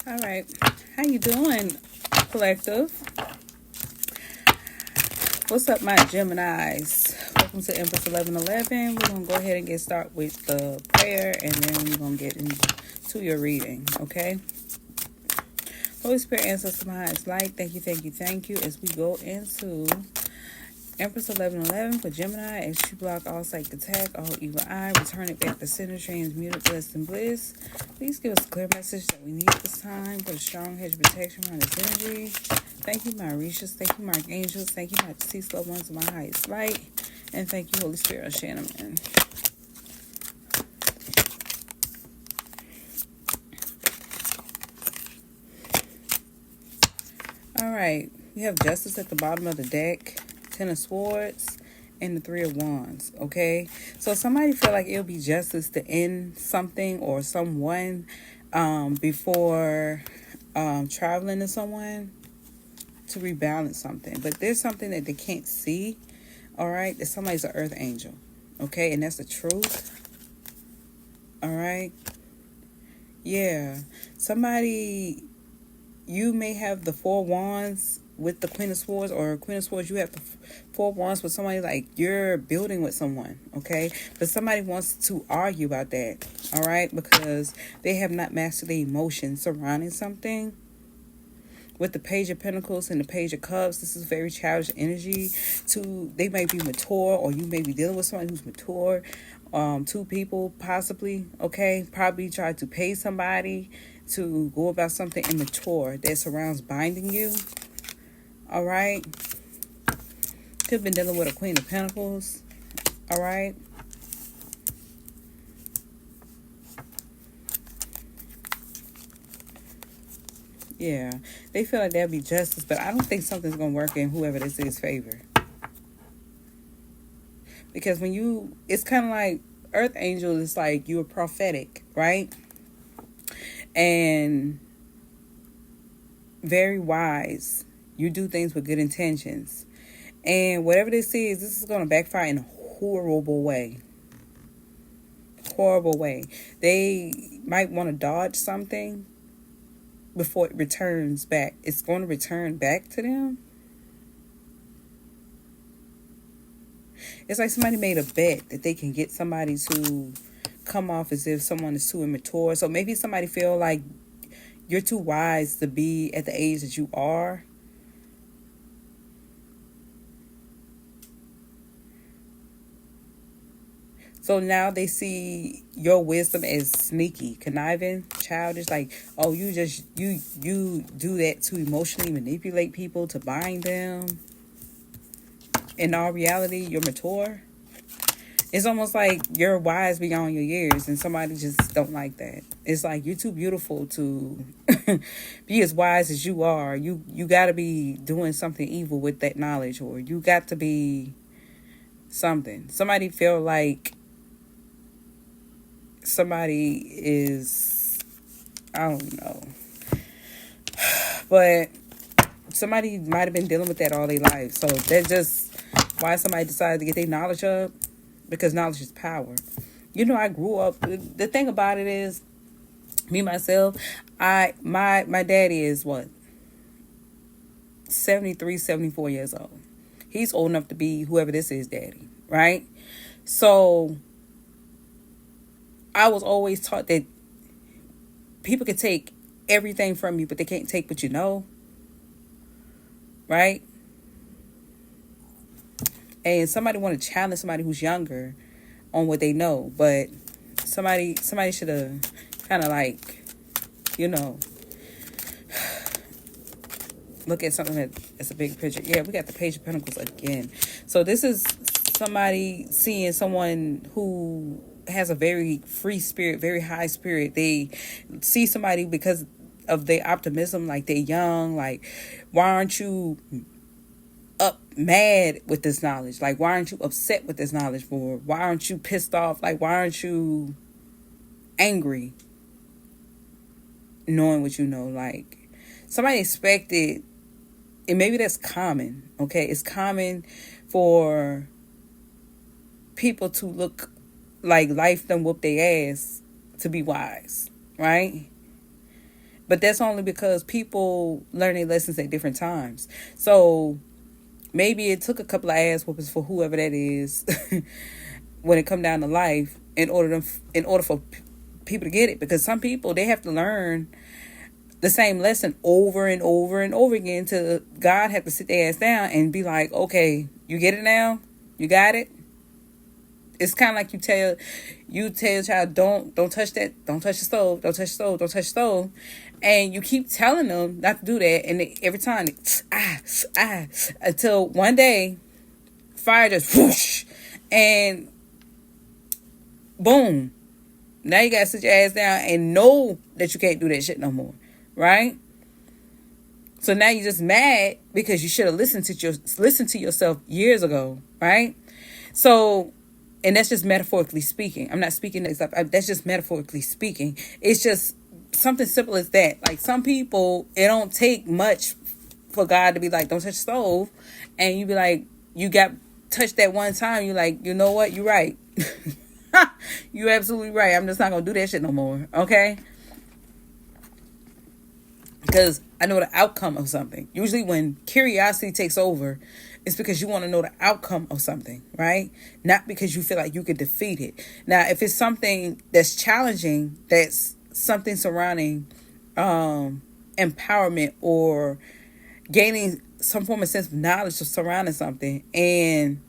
All right. How you doing, collective? What's up, my Geminis? Welcome to Empress 1111. We're going to go ahead and get started with the prayer, and then we're going to get into your reading, okay? Holy Spirit, ancestors, my highest light, thank you as we go into Empress 1111 for Gemini. As you block all psychic attack, all evil eye, return it back to center, transmuted, blessed, and bliss. Please give us a clear message that we need this time. Put a strong hedge of protection around this energy. Thank you, my Orishas. Thank you, my archangels. Thank you, my deceased loved ones of my highest light. And thank you, Holy Spirit, Shannon. All right. We have Justice at the bottom of the deck, Ten of Swords, and the Three of Wands, okay? So somebody feel like it'll be justice to end something or someone before traveling to someone to rebalance something. But there's something that they can't see, all right? That somebody's an earth angel, okay? And that's the truth, all right? Yeah. Somebody, you may have the Four Wands with the Queen of Swords, or Queen of Swords, you have the Four Wands with somebody, like you're building with someone, okay? But somebody wants to argue about that, all right? Because they have not mastered the emotions surrounding something. With the Page of Pentacles and the Page of Cups, this is very childish energy. They may be mature, or you may be dealing with someone who's mature. Two people, possibly, okay? Probably try to pay somebody to go about something immature that surrounds binding you. All right. Could have been dealing with a Queen of Pentacles. All right. Yeah. They feel like there'll be justice, but I don't think something's going to work in whoever this is favor. Because it's kind of like Earth Angel is like you're prophetic, right? And very wise. You do things with good intentions. And whatever this is going to backfire in a horrible way. Horrible way. They might want to dodge something before it returns back. It's going to return back to them. It's like somebody made a bet that they can get somebody to come off as if someone is too immature. So maybe somebody feel like you're too wise to be at the age that you are. So now they see your wisdom as sneaky, conniving, childish. Like, oh, you do that to emotionally manipulate people, to bind them. In all reality, you're mature. It's almost like you're wise beyond your years, and somebody just don't like that. It's like you're too beautiful to be as wise as you are. You got to be doing something evil with that knowledge, or you got to be something. Somebody feel like somebody is, I don't know, but somebody might have been dealing with that all their life. So that's just why somebody decided to get their knowledge up, because knowledge is power. You know, I grew up, the thing about it is, me myself, my daddy is what, 73, 74 years old. He's old enough to be whoever this is daddy, right? So I was always taught that people can take everything from you, but they can't take what you know. Right? And somebody want to challenge somebody who's younger on what they know. But somebody should have kind of like, look at something that's a big picture. Yeah, we got the Page of Pentacles again. So this is somebody seeing someone who has a very free spirit, very high spirit. They see somebody because of their optimism, like they're young. Like, why aren't you up mad with this knowledge? Like, why aren't you upset with this knowledge? For why aren't you pissed off? Like, why aren't you angry knowing what you know? Like, somebody expected, and maybe that's common, okay? It's common for people to look like life done whoop their ass to be wise, right? But that's only because people learn their lessons at different times. So maybe it took a couple of ass whoopings for whoever that is when it come down to life in order for people to get it. Because some people, they have to learn the same lesson over and over and over again till God have to sit their ass down and be like, okay, you get it now? You got it? It's kind of like you tell your child, don't touch that, don't touch the stove, don't touch the stove, don't touch the stove. And you keep telling them not to do that. And every time, until one day, fire just whoosh, and boom. Now you got to sit your ass down and know that you can't do that shit no more. Right? So now you're just mad because you should have listened to yourself years ago. Right? So, and that's just metaphorically speaking. I'm not speaking that stuff. That's just metaphorically speaking. It's just something simple as that. Like, some people, it don't take much for God to be like, don't touch the stove. And you be like, you got touched that one time. You're like, you know what? You're right. You're absolutely right. I'm just not going to do that shit no more. Okay? Because I know the outcome of something. Usually when curiosity takes over, it's because you want to know the outcome of something, right? Not because you feel like you could defeat it. Now, if it's something that's challenging, that's something surrounding empowerment or gaining some form of sense of knowledge surrounding something, and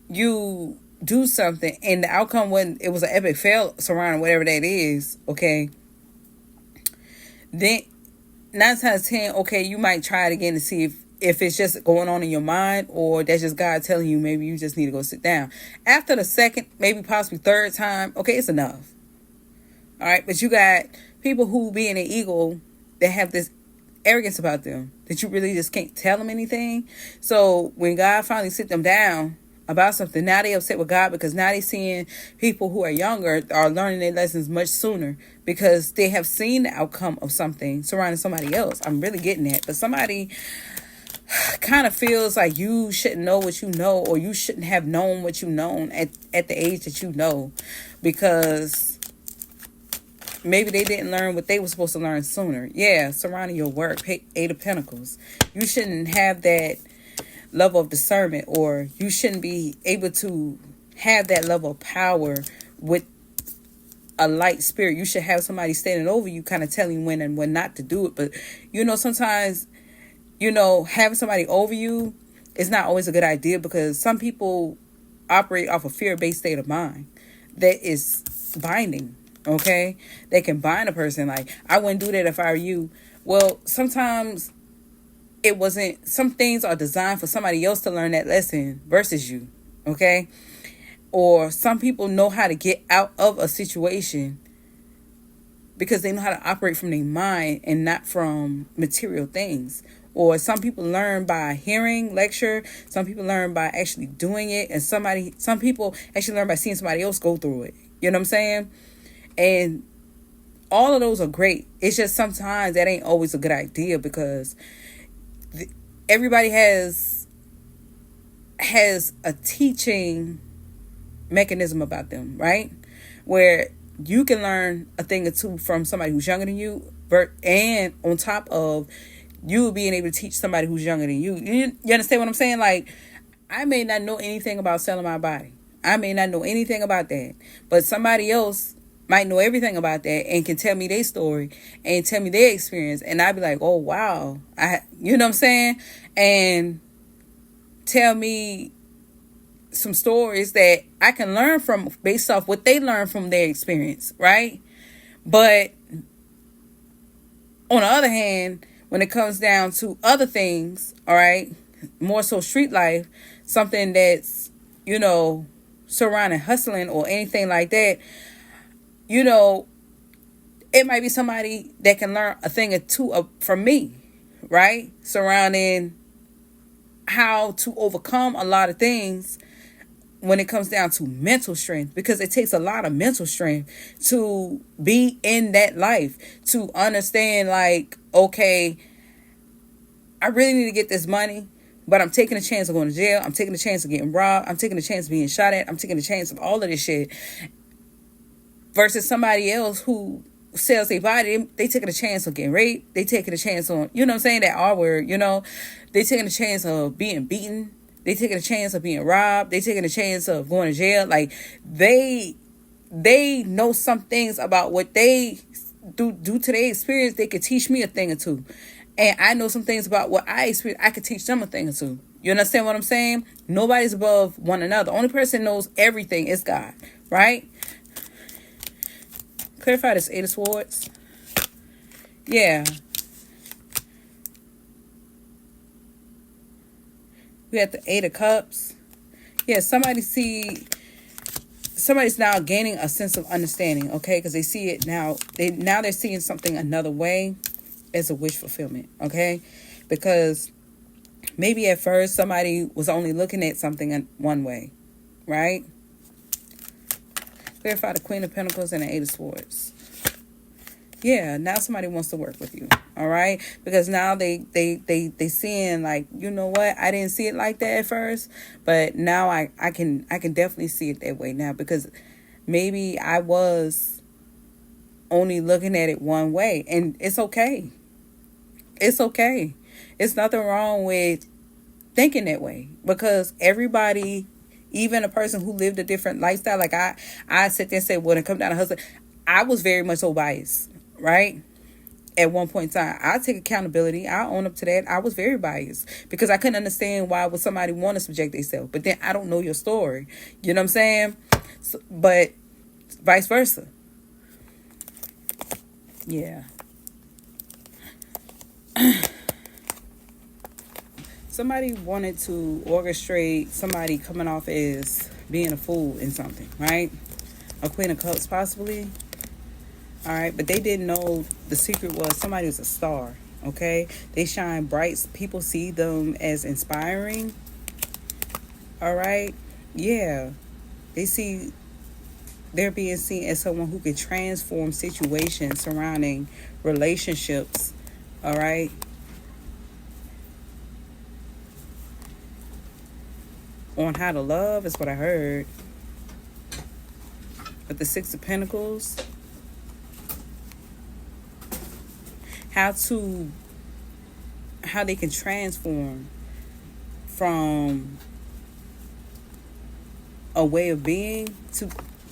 you do something and the outcome, when it was an epic fail surrounding whatever that is, okay, then 9 times out of 10, okay, you might try it again to see if it's just going on in your mind, or that's just God telling you maybe you just need to go sit down. After the second, maybe possibly third time, okay, it's enough. All right, but you got people who be in an ego that have this arrogance about them that you really just can't tell them anything. So when God finally sit them down about something, now they upset with God because now they seeing people who are younger are learning their lessons much sooner because they have seen the outcome of something surrounding somebody else. I'm really getting that. But somebody kind of feels like you shouldn't know what you know, or you shouldn't have known what you known at the age that you know, because maybe they didn't learn what they were supposed to learn sooner. Yeah, surrounding your work, 8 of Pentacles. You shouldn't have that level of discernment, or you shouldn't be able to have that level of power with a light spirit. You should have somebody standing over you kind of telling you when and when not to do it. But sometimes having somebody over you is not always a good idea, because some people operate off a fear-based state of mind that is binding. Okay, they can bind a person. Like, I wouldn't do that if I were you. Well, sometimes it wasn't. Some things are designed for somebody else to learn that lesson versus you. Okay, or some people know how to get out of a situation because they know how to operate from their mind and not from material things. Or some people learn by hearing lecture. Some people learn by actually doing it, and some people actually learn by seeing somebody else go through it. You know what I'm saying? And all of those are great. It's just sometimes that ain't always a good idea, because everybody has a teaching mechanism about them, right? Where you can learn a thing or two from somebody who's younger than you, and on top of you being able to teach somebody who's younger than you. You understand what I'm saying? Like, I may not know anything about selling my body. I may not know anything about that. But somebody else might know everything about that and can tell me their story and tell me their experience. And I'd be like, oh, wow. You know what I'm saying? And tell me some stories that I can learn from based off what they learned from their experience, right? But on the other hand, when it comes down to other things, all right, more so street life, something that's, surrounding hustling or anything like that, it might be somebody that can learn a thing or two from me, right? Surrounding how to overcome a lot of things when it comes down to mental strength, because it takes a lot of mental strength to be in that life, to understand, like, okay, I really need to get this money, but I'm taking a chance of going to jail. I'm taking a chance of getting robbed. I'm taking a chance of being shot at. I'm taking a chance of all of this shit. Versus somebody else who sells their body, they taking a chance on getting raped. They taking a chance on, you know what I'm saying, that R word, you know. They taking a chance of being beaten. They taking a chance of being robbed. They taking a chance of going to jail. Like, they know some things about what they do due to their experience. They could teach me a thing or two. And I know some things about what I experienced. I could teach them a thing or two. You understand what I'm saying? Nobody's above one another. The only person that knows everything is God, right? Clarify this, 8 of Swords. Yeah. We have the 8 of Cups. Yeah, somebody's now gaining a sense of understanding, okay? Because they see it now. They're seeing something another way as a wish fulfillment, okay? Because maybe at first somebody was only looking at something one way, right? Clarify the Queen of Pentacles and the 8 of Swords. Yeah, now somebody wants to work with you, all right? Because now they seeing, like, you know what? I didn't see it like that at first, but now I can definitely see it that way now, because maybe I was only looking at it one way, and it's okay. It's okay. It's nothing wrong with thinking that way, because everybody, even a person who lived a different lifestyle, like I sit there and say, when it comes down to husband, I was very much so biased, right? At one point in time, I take accountability. I own up to that. I was very biased because I couldn't understand why would somebody want to subject themselves. But then I don't know your story. You know what I'm saying? So, but vice versa. Yeah. Somebody wanted to orchestrate somebody coming off as being a fool in something, right? A Queen of Cups, possibly. All right, but they didn't know the secret was somebody was a star, okay? They shine bright. People see them as inspiring, all right? Yeah, they're being seen as someone who could transform situations surrounding relationships, all right? On how to love is what I heard. But the 6 of Pentacles, how they can transform from a way of being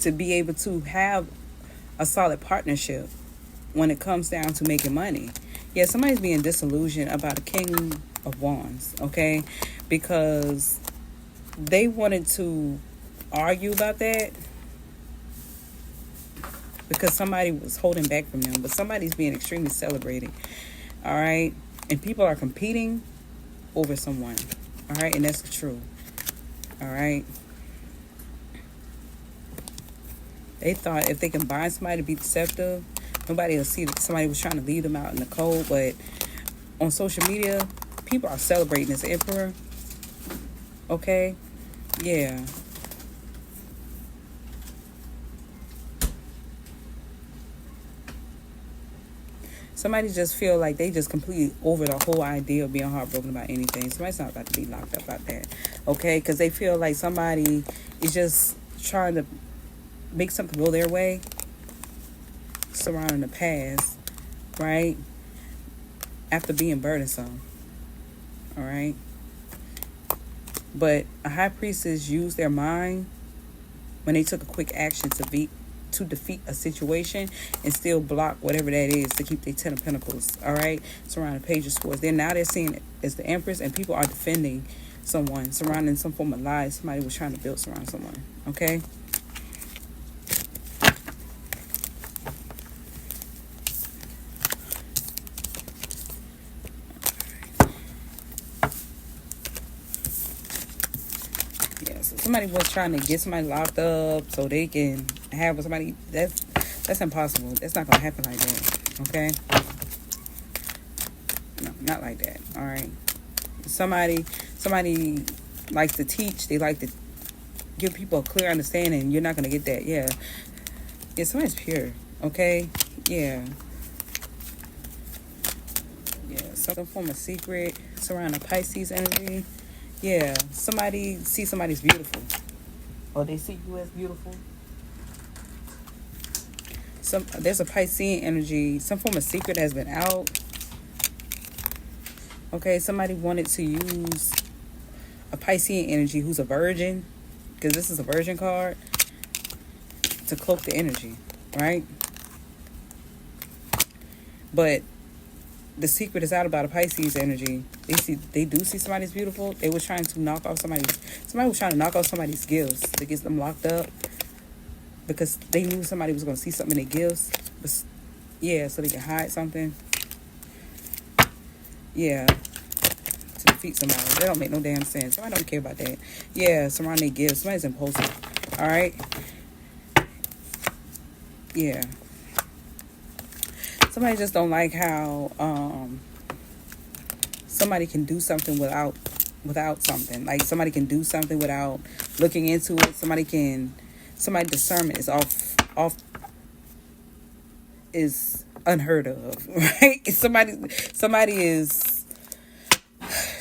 to be able to have a solid partnership when it comes down to making money. Yeah, somebody's being disillusioned about a King of Wands, okay? Because they wanted to argue about that because somebody was holding back from them, but somebody's being extremely celebrated, all right? And people are competing over someone, all right? And that's true, all right? They thought if they can bind somebody to be deceptive, nobody will see that somebody was trying to leave them out in the cold. But on social media, people are celebrating this emperor, okay? Yeah. Somebody just feel like they just completely over the whole idea of being heartbroken about anything. Somebody's not about to be locked up about that, okay? Because they feel like somebody is just trying to make something go their way surrounding the past, right? After being burdensome, all right? But a high priestess used their mind when they took a quick action to defeat a situation and still block whatever that is to keep their 10 of Pentacles, all right? Surrounding the Page of Swords. They're seeing it as the Empress, and people are defending someone, surrounding some form of lies somebody was trying to build around someone, okay? Somebody was trying to get somebody locked up so they can have somebody. That's impossible. That's not gonna happen like that, okay? No, not like that. All right. Somebody likes to teach. They like to give people a clear understanding. You're not gonna get that. Yeah. Somebody's pure, okay? Yeah. Some form of secret surrounding Pisces energy. Yeah, somebody see somebody's beautiful, or they see you as beautiful. There's a Piscean energy. Some form of secret has been out. Okay, somebody wanted to use a Piscean energy who's a virgin, because this is a virgin card, to cloak the energy, right? But the secret is out about a Pisces energy. They do see somebody's beautiful. They were trying to knock off somebody was trying to knock off somebody's gifts to get them locked up, because they knew somebody was going to see something in their gifts. Yeah, so they can hide something. Yeah, to defeat somebody. That don't make no damn sense. Somebody don't care about that. Yeah, surround their gifts. Somebody's impulsive. All right. Yeah. Somebody just don't like how somebody can do something without something. Like somebody can do something without looking into it. Somebody discernment is off is unheard of, right? Somebody is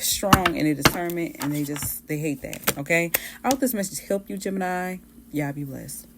strong in their discernment, and they hate that. Okay, I hope this message helped you, Gemini. Y'all be blessed.